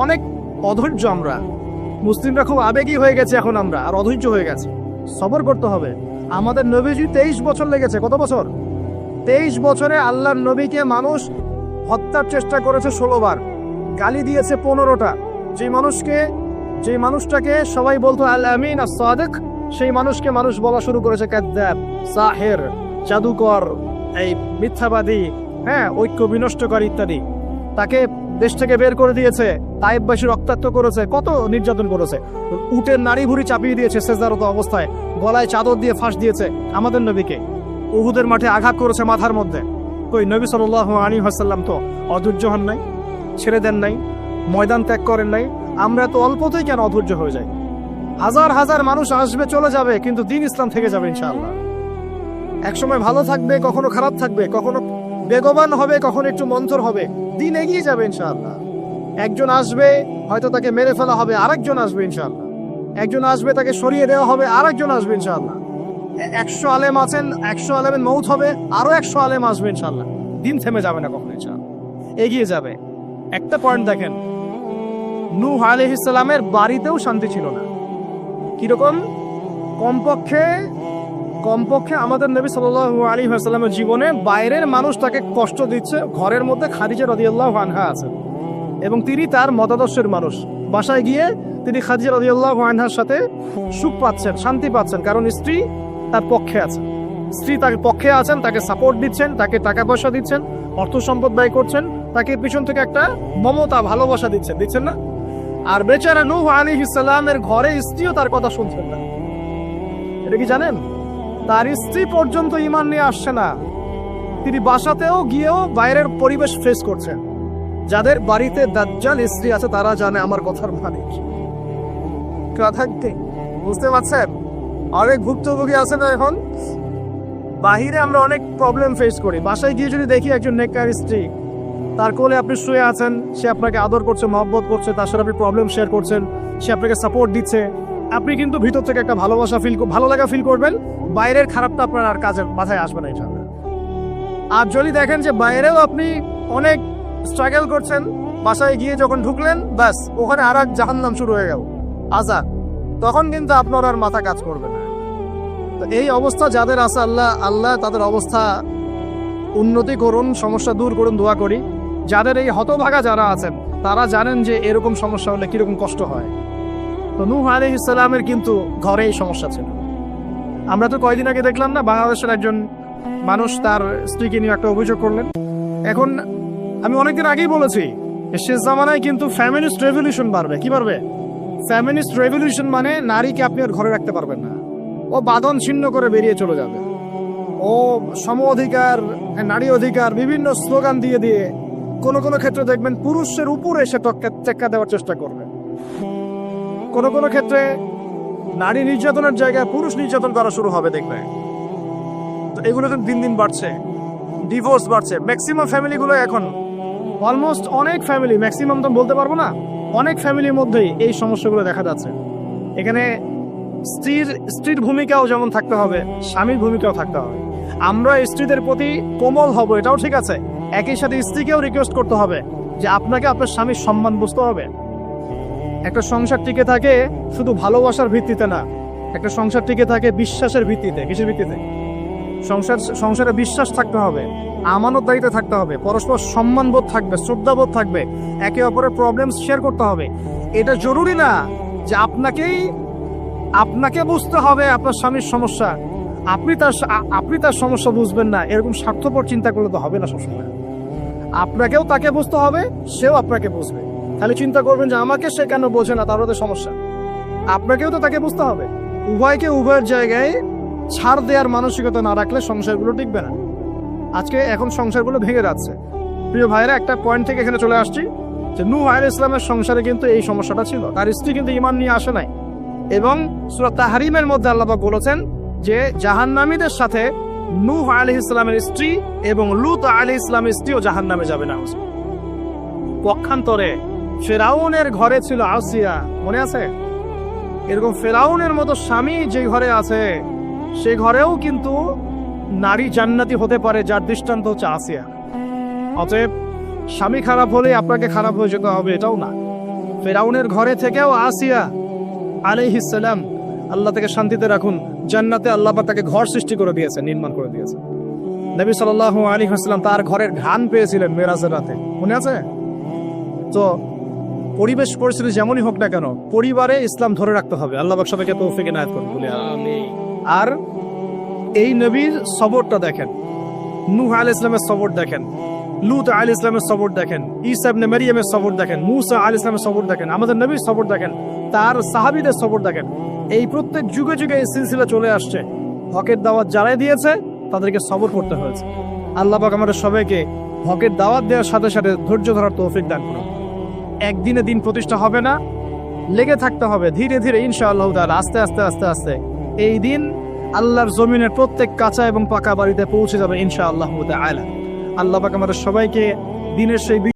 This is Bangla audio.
অনেক অধৈর্য আমরা মুসলিমরা, খুব আবেগী হয়ে গেছে এখন আমরা, আর অধৈর্য হয়ে গেছে। সবর করতে হবে। আমাদের নবীজি 23 বছর লেগেছে। কত বছর? 23 বছরে আল্লাহর নবীকে মানুষ হত্যার চেষ্টা করেছে 16 বার, গালি দিয়েছে 15টা। যে মানুষটাকে সবাই বলতো আল আমিন আস সাদিক, সেই মানুষকে মানুষ বলা শুরু করেছে কাযযাব, সাহির, জাদুকর, এই মিথ্যাবাদী, ঐক্য বিনষ্টকারী ইত্যাদি। তাকে দেশ থেকে বের করে দিয়েছে, তায়েববাসী রক্তাক্ত করেছে, কত নির্যাতন করেছে। উটের নাড়ি ভুড়ি চাপিয়ে দিয়েছে সেজদারত অবস্থায়, গলায় চাদর দিয়ে ফাঁস দিয়েছে আমাদের নবীকে। উহুদের মাঠে আঘাত করেছে মাথার মধ্যে। কই নবী সাল্লাল্লাহু আলাইহি ওয়াসাল্লাম তো অধৈর্য হন নাই, ছেড়ে দেন নাই, ময়দান ত্যাগ করেন নাই। আমরা তো অল্পতেই কেন অধৈর্য হয়ে যাই? হাজার হাজার মানুষ আসবে চলে যাবে, কিন্তু দিন ইসলাম থেকে যাবে ইনশাআল্লাহ। একসময় ভালো থাকবে, কখনো খারাপ থাকবে, কখনো বেগবান হবে, কখনো একটু মন্থর হবে, দিন এগিয়ে যাবে ইনশাআল্লাহ। একজন আসবে, হয়তো তাকে মেরে ফেলা হবে, আরেকজন আসবে ইনশাআল্লাহ। একজন আসবে, তাকে সরিয়ে দেওয়া হবে, আরেকজন আসবে ইনশাআল্লাহ। 100 আলেম আছেন, 100 আলেমের মৌত হবে, আরো 100 আলেম আসবে ইনশাআল্লাহ। দিন থেমে যাবে না কখনো ইনশাআল্লাহ, এগিয়ে যাবে। একটা পয়েন্ট দেখেন, নূহ আলাইহিস সালামের বাড়িতেও শান্তি ছিল না। কিরকম? কমপক্ষে আমাদের নবী সাল্লাল্লাহু আলাইহি ওয়াসাল্লামের জীবনে বাইরের মানুষ তাকে কষ্ট দিচ্ছে, ঘরের মধ্যে খাদিজা রাদিয়াল্লাহু আনহা আছেন এবং তিনি তার মতাদর্শের মানুষ। বাসায় গিয়ে তিনি খাদিজা রাদিয়াল্লাহু আনহার সাথে সুখ পাচ্ছেন, শান্তি পাচ্ছেন, কারণ স্ত্রী তার পক্ষে আছেন। স্ত্রী তার পক্ষে আছেন, তাকে সাপোর্ট দিচ্ছেন, তাকে টাকা পয়সা দিচ্ছেন, অর্থ সম্পদ ব্যয় করছেন, তাকে পিছন থেকে একটা মমতা, ভালোবাসা দিচ্ছেন না? আর বেচারা নূহ আলাইহিস সালামের ঘরে স্ত্রীও তার কথা শুনছেন না। এটা কি জানেন? তার স্ত্রী পর্যন্ত ঈমান নিয়ে আসছে না। তিনি বাসাতেও গিয়েও বাইরের পরিবেশ ফেস করছেন। যাদের বাড়িতে দাজ্জাল স্ত্রী আছে তারা জানে আমার কথার মানে কি। কথা কি বুঝতে পারছেন? অনেক ভুক্তভোগী আছে না এখন। বাহিরে আমরা অনেক প্রবলেম ফেস করি, বাসায় গিয়ে যদি দেখি একজন নেককার স্ত্রী, তার কোলে আপনি শুয়ে আছেন, সে আপনাকে আদর করছে, মহব্বত করছে, তার সাথে আপনি প্রবলেম শেয়ার করছেন, সে আপনাকে সাপোর্ট দিচ্ছে, আপনি কিন্তু ভিতর থেকে একটা ভালো লাগা ফিল করবেন। বাইরের খারাপটা আপনার আর কাজের মাথায় আসবে না ইনশাআল্লাহ। আর যদি দেখেন যে বাইরেও আপনি অনেক স্ট্রাগল করছেন, বাসায় গিয়ে যখন ঢুকলেন, ব্যাস ওখানে আর এক জাহান্নাম শুরু হয়ে গেল, আযাব, তখন কিন্তু আপনার আর মাথা কাজ করবে না। তো এই অবস্থা যাদের আছে, আল্লাহ তাদের অবস্থা উন্নতি করুন, সমস্যা দূর করুন, দোয়া করি। যাদের এই হতভাগা যারা আছেন তারা জানেন যে এরকম সমস্যা হলে কিরকম কষ্ট হয়। তো নূহ আলাইহিস সালামের কিন্তু ঘরে এই সমস্যা ছিল। আমরা তো কয়দিন আগে দেখলাম না, বাংলাদেশের একজন মানুষ তার স্ত্রীকে নিয়ে একটা অভিযোগ করলেন। এখন আমি অনেকদিন আগেই বলেছি, শেষ জামানায় কিন্তু ফ্যামিনিস্ট রেভলিউশন বাড়বে। কি বাড়বে? ফ্যামিনিস্ট রেভলিউশন মানে নারীকে আপনি আর ঘরে রাখতে পারবেন না, ও বাঁধন ছিন্ন করে বেরিয়ে চলে যাবে। ও সম অধিকার, নারী অধিকার বিভিন্ন স্লোগান দিয়ে কোনো ক্ষেত্রে দেখবেন পুরুষের উপরে এসে টেক্কা দেওয়ার চেষ্টা করবে। কোনো ক্ষেত্রে নারী নির্যাতনের জায়গায় পুরুষ নির্যাতন করা শুরু হবে দেখবে। তো এগুলো তো দিন দিন বাড়ছে, ডিভোর্স বাড়ছে। ম্যাক্সিমাম ফ্যামিলিগুলো এখন অলমোস্ট, অনেক ফ্যামিলি, ম্যাক্সিমাম তো বলতে পারবো না, অনেক ফ্যামিলির মধ্যেই এই সমস্যাগুলো দেখা যাচ্ছে। এখানে স্ত্রীর ভূমিকাও যেমন থাকতে হবে, স্বামীর ভূমিকাও থাকতে হবে। আমরা স্ত্রীদের প্রতি কোমল হব, এটাও ঠিক আছে। একই সাথে স্ত্রীকেও রিকোয়েস্ট করতে হবে যে আপনাকে আপনার স্বামীর সম্মান বুঝতে হবে। একটা সংসার টিকে থাকে শুধু ভালোবাসার ভিত্তিতে না, একটা সংসার টিকে থাকে বিশ্বাসের ভিত্তিতে। কিসের ভিত্তিতে? সংসারে বিশ্বাস থাকতে হবে, আমানতদারিতে থাকতে হবে, পরস্পর সম্মানবোধ থাকবে, শ্রদ্ধাবোধ থাকবে, একে অপরের প্রবলেম শেয়ার করতে হবে। এটা জরুরি না যে আপনাকে বুঝতে হবে আপনার স্বামীর সমস্যা, আপনি তার সমস্যা বুঝবেন না, এরকম স্বার্থপর চিন্তা করলে তো হবে না সবসময়। আপনাকেও তাকে বুঝতে হবে, সেও আপনাকে বুঝবে। খালি চিন্তা করবেন যে আমাকে সে কেন বোঝে না, তারও তো সমস্যা। আপনাকেও তো তাকে বুঝতে হবে। উভয়কে উভয়ের জায়গায় ছাড় দেওয়ার মানসিকতা না রাখলে সংসারগুলো টিকবে না। এখন সংসারগুলো ভেঙে যাচ্ছে। প্রিয় ভাইরা, একটা পয়েন্ট থেকে এখানে চলে আসছি যে নূহ আলাইহিস সালামের সংসারে কিন্তু এই সমস্যাটা ছিল। তার স্ত্রী কিন্তু ঈমান নিয়ে আসে নাই, এবং সূরা তাহরিমের মধ্যে আল্লাহ পাক বলেছেন যে জাহান্নামীদের সাথে নূহ আলাইহিস সালামের স্ত্রী এবং লূত আলাইহিস সালামের স্ত্রীও জাহান্নামে যাবে না। পক্ষান্তরে ফেরাউনের ঘরে ছিল আসিয়া, মনে আছে? এরকম ফেরাউনের মতো স্বামী যে ঘরে আছে সে ঘরেও কিন্তু নারী জান্নাতি হতে পারে, যার দৃষ্টান্ত হচ্ছে আসিয়া। অতএব স্বামী খারাপ হলে আপনাকে খারাপ হয়ে যেতে হবে এটাও না। ফেরাউনের ঘরে থেকেও আসিয়া আলাইহিস সালাম, আল্লাহ তাকে শান্তিতে রাখুন, জান্নাতে আল্লাহ পাক তাকে ঘর সৃষ্টি করে দিয়েছে, নির্মাণ করে দিয়েছে। নবী সাল্লাল্লাহু আলাইহি ওয়াসাল্লাম তার ঘরের ঘ্রাণ পেয়েছিলেন মেরাজের রাতে, মনে আছে? তো পরিবেশ পরিস্থিতি যেমনই হোক না কেন, পরিবারে ইসলাম ধরে রাখতে হবে। আল্লাহ পাক সবাইকে তৌফিক এনায়েত করুন বলে। আর এই নবীর সবরটা দেখেন, নূহ আলাইহিস সালামের সবর দেখেন, লূত আলাইহিস সালামের সবর দেখেন, ঈসা ইবনে মারইয়ামের সবর দেখেন, মূসা আলাইহিস সালামের সবর দেখেন, আমাদের নবীর সবর দেখেন, তার সাহাবীদের সবর দেখেন। এই প্রত্যেক যুগে যুগে এই সিলসিলা চলে আসছে। হকের দাওয়াত যারাই দিয়েছে তাদেরকে সবর করতে হয়েছে। আল্লাহ পাক আমাদের সবাইকে হকের দাওয়াত দেওয়ার সাথে সাথে ধৈর্য ধরার তৌফিক দান করুন। একদিনে দিন প্রতিষ্ঠা হবে না, লেগে থাকতে হবে ধীরে ধীরে ইনশাআল্লাহ তাআলা, আস্তে আস্তে আস্তে আস্তে এই দিন আল্লাহর জমিনের প্রত্যেক কাঁচা এবং পাকা বাড়িতে পৌঁছে যাবে ইনশাআল্লাহ তাআলা। আল্লাহ পাক আমাদের সবাইকে দিনের সেই